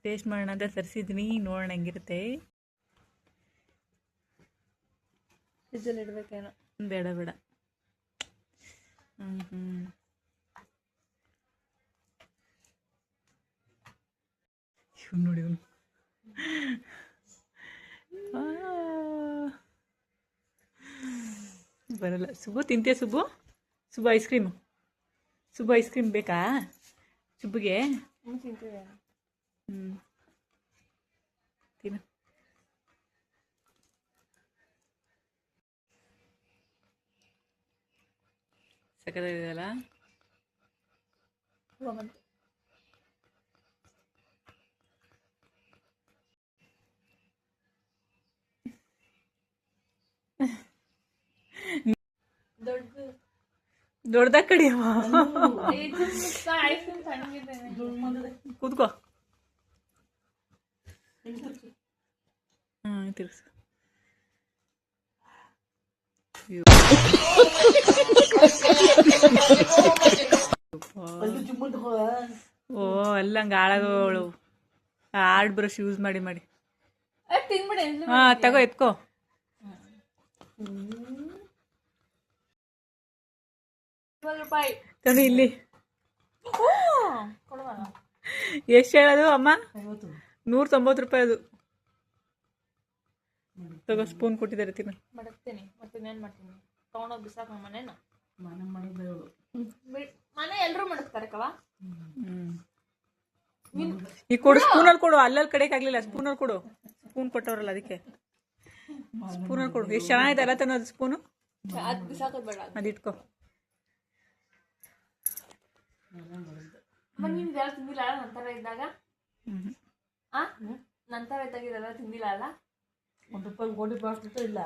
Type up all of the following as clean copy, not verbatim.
Taste ಮಾಡೋಣ ಅಂತ ತರಿಸಿದ್ದೀನಿ, ನೋಡೋಣ ಹೆಂಗಿರುತ್ತೆ. ಫ್ರಿಜ್ಜಲ್ಲಿ ಇಡಬೇಕೇನೋ. ಬೇಡ ಬೇಡ. ನೋಡಿ ಬರಲ್ಲ. ಸುಬ್ಬು ತಿಂತೀಯ? ಸುಬ್ಬು ಐಸ್ ಕ್ರೀಮ್ ಬೇಕಾ ಸುಬ್ಬುಗೆ? ತಿಂತೀವಿ. ತಿನ್ನು. ಸಕ್ಕತ್ತಾಗಿದೆಯಲ್ಲ? ದೊಡ್ಡದಾಗ ಕಡಿಯಮ್ಮ. ಕೂತ್ಕೋ. ತಿರ್ಸು. ಓ ಅಲ್ಲಂಗೆ ಹಾಳಾಗೋಳು. ಹಾರ್ಡ್ ಬ್ರಷ್ ಯೂಸ್ ಮಾಡಿ ತಗೋ ಎತ್ಕೋ. ತಡಿ ಇಲ್ಲಿ. ಎಷ್ಟು ಹೇಳೋದು ಅಮ್ಮ? 190 ರೂಪಾಯಿ ಅದು. ತಗೋ, ಸ್ಪೂನ್ ಕೊಟ್ಟಿದ್ದಾರೆ, ತಿನ್ನು. ಮಡಗ್ತೀನಿ. ಮತ್ತೆ ಇನ್ನೇನು ಮಾಡ್ತೀನಿ? ತಗೊಂಡೋಗಿ ಬಿಸಾಕ ಮನೇನ. ಮನೆ ಎಲ್ಲರೂ ಮಡಗ್ತಾರೆ ಕವಾ. ಈಗ ಕೊಡು, ಸ್ಪೂನಲ್ಲಿ ಕೊಡು. ಅಲ್ಲಲ್ಲಿ ಕಡೆಗೆ ಆಗ್ಲಿಲ್ಲ, ಸ್ಪೂನಲ್ಲಿ ಕೊಡು. ಸ್ಪೂನ್ ಕೊಟ್ಟವ್ರಲ್ಲ ಅದಕ್ಕೆ ಸ್ಪೂನಲ್ಲಿ ಕೊಡು. ಎಷ್ಟು ಚೆನ್ನಾಗಿದೆ ಅಲ್ಲ ತಾನು ಅದು ಸ್ಪೂನು. ಅದು ಬಿಸಾಕೋದು ಬೇಡ, ಅದಿಟ್ಕೋ. ನೀನು ಇದೆಲ್ಲ ತಿಂದಿಲ್ಲ ನಂತರ ಇದ್ದಾಗ? ನಂತರ ಇದ್ದಾಗ ಇದೆಲ್ಲ ತಿಂದಿಲ್ಲ ಅಲ್ಲ?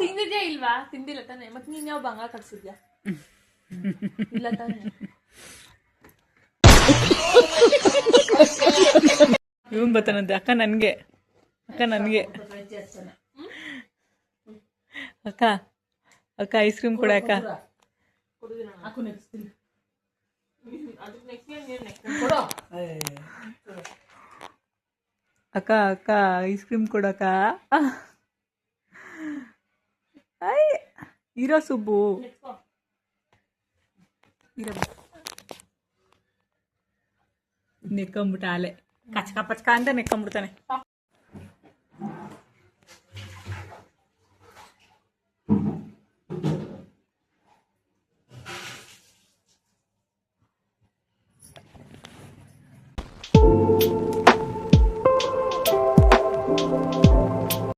ತಿಂದಿದ್ಯಾ ಇಲ್ವಾ? ತಿಂದಿಲ್ಲ ತಾನೆ. ಮತ್ತೆ ನೀನ್ ಯಾವ ಬಂಗಾರ ಕಟ್ಸಿದ್ಯಾ? ಇಲ್ಲ ತಾನೆ. ಇವನ್ ಬರ್ತಾನಂತೆ. ಅಕ್ಕ ನನ್ಗೆ ಅಕ್ಕ ಐಸ್ ಕ್ರೀಮ್ ಕೊಡ ಅಕ್ಕ. ಅಕ್ಕ ಐಸ್ ಕ್ರೀಮ್ ಕೊಡಕ್ಕ. ಇರೋ ಸುಬ್ಬು ನೆಕ್ಕೊಂಬಿಟ್ಟ. ಆಲೆ ಕಚ್ಕ ಪಚ್ಕ ಅಂತ ನೆಕ್ಕೊಂಬಿಡ್ತಾನೆ.